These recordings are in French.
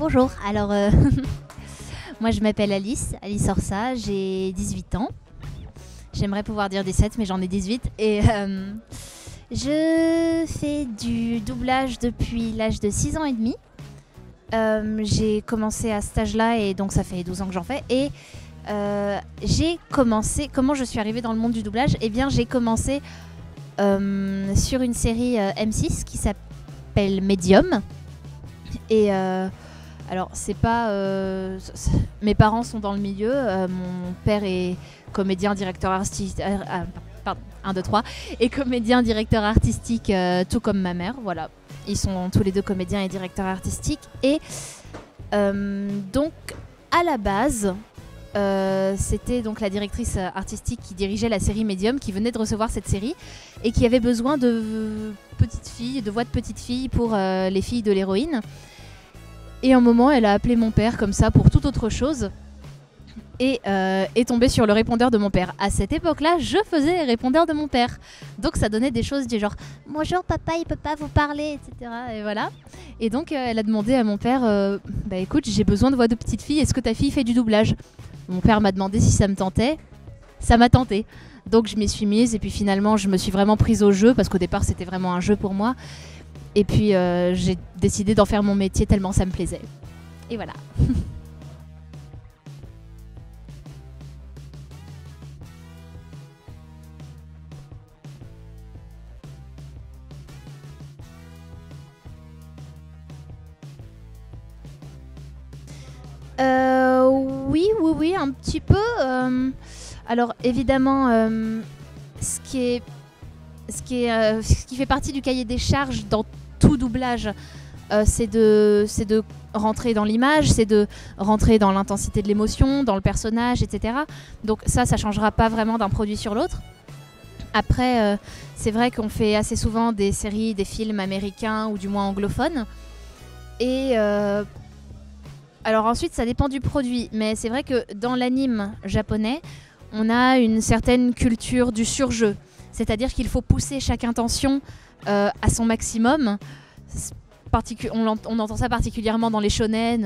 Bonjour, alors moi je m'appelle Alice Orsa, j'ai 18 ans. J'aimerais pouvoir dire 17 mais j'en ai 18 et je fais du doublage depuis l'âge de 6 ans et demi. J'ai commencé à cet âge-là et donc ça fait 12 ans que j'en fais et j'ai commencé, comment je suis arrivée dans le monde du doublage? Eh bien j'ai commencé sur une série M6 qui s'appelle Medium et alors c'est pas mes parents sont dans le milieu, mon père est comédien directeur artistique pardon, 1 2 3 et comédien directeur artistique tout comme ma mère, voilà. Ils sont tous les deux comédiens et directeurs artistiques et donc à la base c'était donc la directrice artistique qui dirigeait la série Medium qui venait de recevoir cette série et qui avait besoin de petites filles, de voix de petites filles pour les filles de l'héroïne. Et à un moment, elle a appelé mon père comme ça pour toute autre chose et est tombée sur le répondeur de mon père. À cette époque-là, je faisais les répondeurs de mon père. Donc ça donnait des choses du genre « Bonjour papa, il peut pas vous parler », etc. Et voilà. Et donc elle a demandé à mon père « Bah écoute, j'ai besoin de voix de petite fille, est-ce que ta fille fait du doublage ?» Mon père m'a demandé si ça me tentait. Ça m'a tenté. Donc je m'y suis mise et puis finalement je me suis vraiment prise au jeu parce qu'au départ c'était vraiment un jeu pour moi. Et puis j'ai décidé d'en faire mon métier tellement ça me plaisait. Et voilà. Oui, un petit peu. Alors évidemment, ce qui fait partie du cahier des charges dans tout doublage, c'est de rentrer dans l'image, c'est de rentrer dans l'intensité de l'émotion, dans le personnage, etc. Donc ça changera pas vraiment d'un produit sur l'autre. Après, c'est vrai qu'on fait assez souvent des séries, des films américains ou du moins anglophones. Et alors ensuite, ça dépend du produit. Mais c'est vrai que dans l'anime japonais, on a une certaine culture du surjeu. C'est-à-dire qu'il faut pousser chaque intention à son maximum. On entend ça particulièrement dans les shonen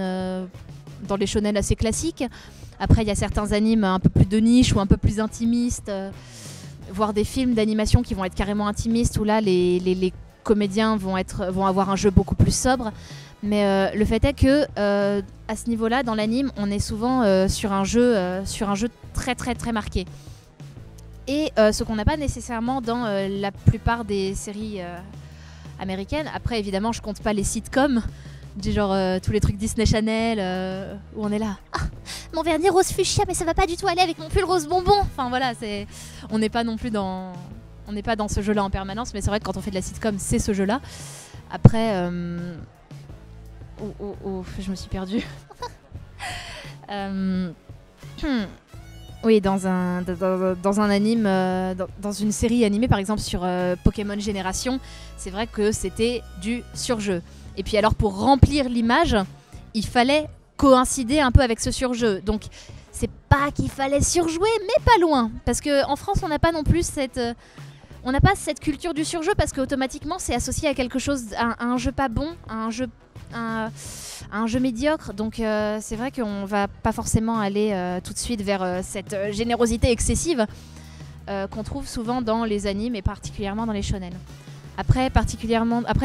assez classiques. Après, il y a certains animes un peu plus de niche ou un peu plus intimistes, voire des films d'animation qui vont être carrément intimistes, où là, les comédiens vont avoir un jeu beaucoup plus sobre. Mais le fait est que à ce niveau-là, dans l'anime, on est souvent sur un jeu très très très marqué. Et ce qu'on n'a pas nécessairement dans la plupart des séries américaines. Après, évidemment, je compte pas les sitcoms, du genre tous les trucs Disney Channel, où on est là. Ah, mon vernis rose fuchsia, mais ça va pas du tout aller avec mon pull rose bonbon. Enfin voilà, on n'est pas non plus dans ce jeu-là en permanence, mais c'est vrai que quand on fait de la sitcom, c'est ce jeu-là. Après, je me suis perdue. Oui, dans un anime, dans une série animée par exemple sur Pokémon Génération, c'est vrai que c'était du surjeu. Et puis alors pour remplir l'image, il fallait coïncider un peu avec ce surjeu. Donc c'est pas qu'il fallait surjouer, mais pas loin. Parce qu'en France, on n'a pas non plus cette culture du surjeu parce qu'automatiquement c'est associé à quelque chose, à un jeu pas bon, à un jeu médiocre, donc c'est vrai qu'on va pas forcément aller tout de suite vers cette générosité excessive qu'on trouve souvent dans les animes et particulièrement dans les shonen. Après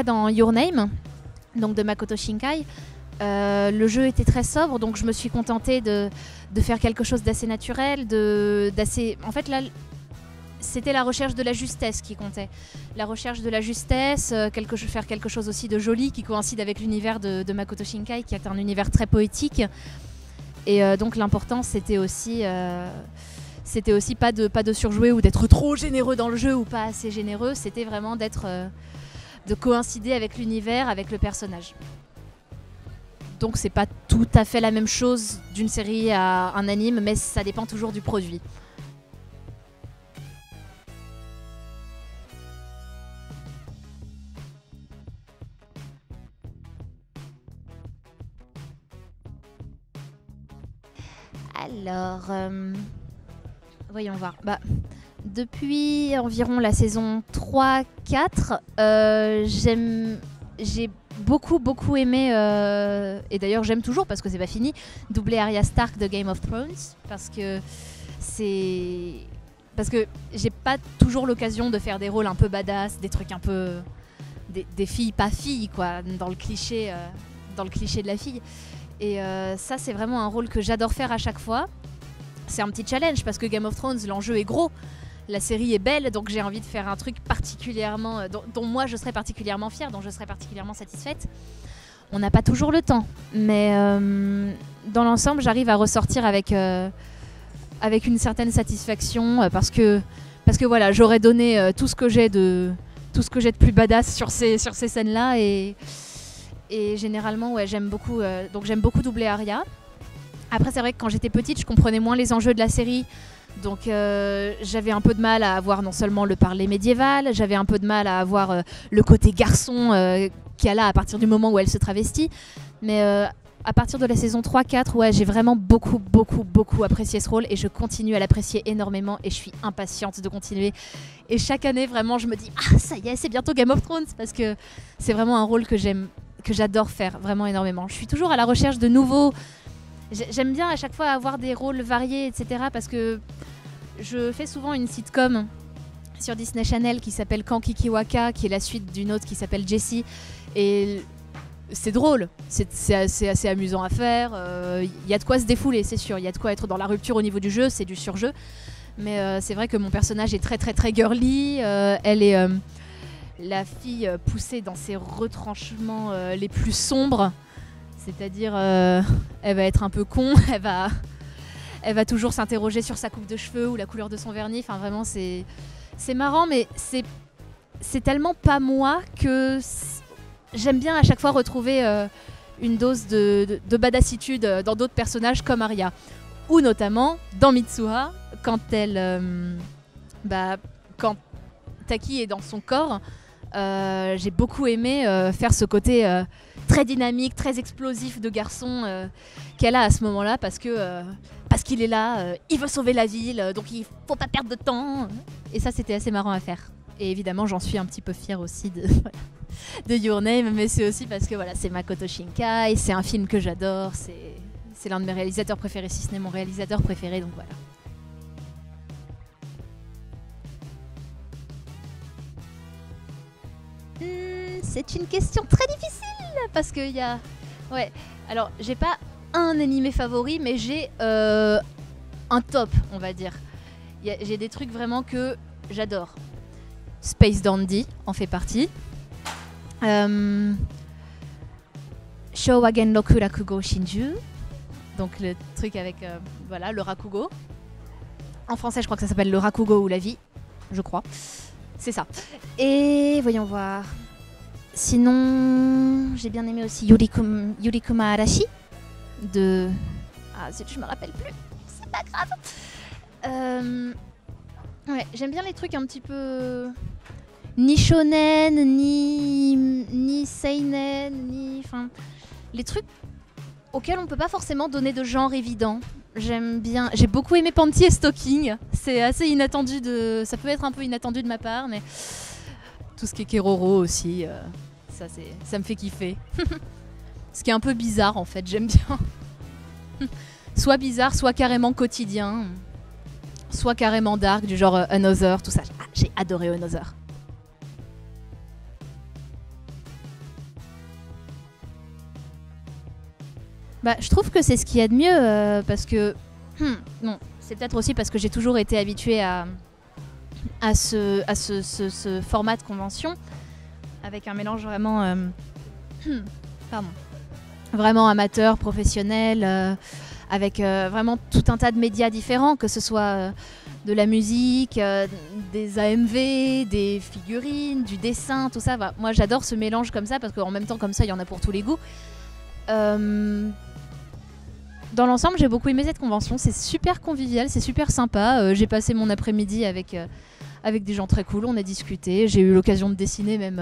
dans Your Name, donc de Makoto Shinkai, le jeu était très sobre, donc je me suis contentée de faire quelque chose d'assez naturel, en fait là c'était la recherche de la justesse qui comptait. La recherche de la justesse, faire quelque chose aussi de joli qui coïncide avec l'univers de Makoto Shinkai, qui est un univers très poétique. Et donc l'important, c'était aussi pas de surjouer ou d'être trop généreux dans le jeu ou pas assez généreux. C'était vraiment de coïncider avec l'univers, avec le personnage. Donc c'est pas tout à fait la même chose d'une série à un anime, mais ça dépend toujours du produit. Alors, voyons voir. Depuis environ la saison 3-4, j'ai beaucoup aimé, et d'ailleurs j'aime toujours parce que c'est pas fini, doubler Arya Stark de Game of Thrones, parce que j'ai pas toujours l'occasion de faire des rôles un peu badass, des trucs un peu des filles pas filles quoi, dans le cliché de la fille. Et ça c'est vraiment un rôle que j'adore faire à chaque fois. C'est un petit challenge parce que Game of Thrones, l'enjeu est gros. La série est belle, donc j'ai envie de faire un truc particulièrement dont moi je serais particulièrement fière, dont je serais particulièrement satisfaite. On n'a pas toujours le temps, mais dans l'ensemble, j'arrive à ressortir avec une certaine satisfaction parce que voilà, j'aurais donné tout ce que j'ai de plus badass sur ces scènes-là et généralement ouais, j'aime beaucoup doubler Arya. Après c'est vrai que quand j'étais petite, je comprenais moins les enjeux de la série. Donc j'avais un peu de mal à avoir non seulement le parler médiéval, j'avais un peu de mal à avoir le côté garçon qu'il y a là à partir du moment où elle se travestit. Mais à partir de la saison 3-4, ouais, j'ai vraiment beaucoup apprécié ce rôle et je continue à l'apprécier énormément et je suis impatiente de continuer. Et chaque année, vraiment, je me dis « Ah, ça y est, c'est bientôt Game of Thrones !» parce que c'est vraiment un rôle que j'adore faire vraiment énormément. Je suis toujours à la recherche de nouveaux... J'aime bien à chaque fois avoir des rôles variés, etc. parce que je fais souvent une sitcom sur Disney Channel qui s'appelle Kankikiwaka, qui est la suite d'une autre qui s'appelle Jessie. Et c'est drôle, c'est assez amusant à faire. Il y a de quoi se défouler, c'est sûr. Il y a de quoi être dans la rupture au niveau du jeu, c'est du surjeu. Mais c'est vrai que mon personnage est très girly. Elle est la fille poussée dans ses retranchements les plus sombres. C'est-à-dire, elle va être un peu con, elle va toujours s'interroger sur sa coupe de cheveux ou la couleur de son vernis. Enfin, vraiment, c'est marrant, mais c'est tellement pas moi que j'aime bien à chaque fois retrouver une dose de badassitude dans d'autres personnages comme Arya. Ou notamment dans Mitsuha, quand quand Taki est dans son corps, j'ai beaucoup aimé faire ce côté très dynamique, très explosif de garçon qu'elle a à ce moment-là parce qu'il est là, il veut sauver la ville, donc il faut pas perdre de temps. Et ça, c'était assez marrant à faire. Et évidemment, j'en suis un petit peu fière aussi de Your Name, mais c'est aussi parce que voilà, c'est Makoto Shinkai, c'est un film que j'adore, c'est l'un de mes réalisateurs préférés, si ce n'est mon réalisateur préféré, donc voilà. C'est une question très difficile parce qu'il y a... Ouais, alors j'ai pas un animé favori, mais j'ai un top, on va dire. J'ai des trucs vraiment que j'adore. Space Dandy en fait partie. Shouwagen Roku Rakugo Shinju. Donc le truc avec voilà, le Rakugo. En français, je crois que ça s'appelle le Rakugo ou la vie, je crois. C'est ça. Et voyons voir. Sinon, j'ai bien aimé aussi Yurikuma Arashi de... Ah zut, je me rappelle plus. C'est pas grave. Ouais, j'aime bien les trucs un petit peu... Ni shonen, ni seinen, enfin... Les trucs auxquels on peut pas forcément donner de genre évident. J'aime bien... J'ai beaucoup aimé Panty et Stocking. C'est assez inattendu de... Ça peut être un peu inattendu de ma part, mais... Tout ce qui est Keroro aussi, ça me fait kiffer. Ce qui est un peu bizarre en fait, j'aime bien. Soit bizarre, soit carrément quotidien. Soit carrément dark, du genre Another, tout ça. Ah, j'ai adoré Another. Bah, je trouve que c'est ce qu'il y a de mieux, parce que... non, c'est peut-être aussi parce que j'ai toujours été habituée à ce format de convention, avec un mélange vraiment... vraiment amateur, professionnel, avec vraiment tout un tas de médias différents, que ce soit de la musique, des AMV, des figurines, du dessin, tout ça. Bah, moi j'adore ce mélange comme ça, parce qu'en même temps comme ça il y en a pour tous les goûts. Dans l'ensemble, j'ai beaucoup aimé cette convention, c'est super convivial, c'est super sympa. J'ai passé mon après-midi avec des gens très cool, on a discuté, j'ai eu l'occasion de dessiner même,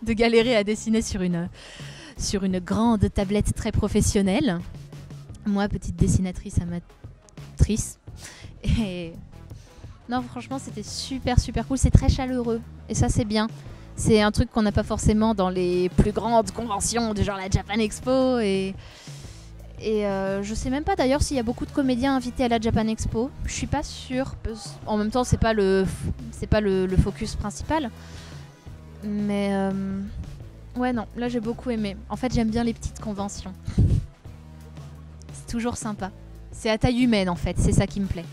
de galérer à dessiner sur une grande tablette très professionnelle. Moi, petite dessinatrice amatrice. Et non, franchement, c'était super cool, c'est très chaleureux, et ça c'est bien. C'est un truc qu'on n'a pas forcément dans les plus grandes conventions, du genre la Japan Expo. Et je sais même pas d'ailleurs s'il y a beaucoup de comédiens invités à la Japan Expo. Je suis pas sûre. En même temps, c'est pas le focus principal. Mais ouais, non, là j'ai beaucoup aimé. En fait, j'aime bien les petites conventions. C'est toujours sympa. C'est à taille humaine en fait, c'est ça qui me plaît.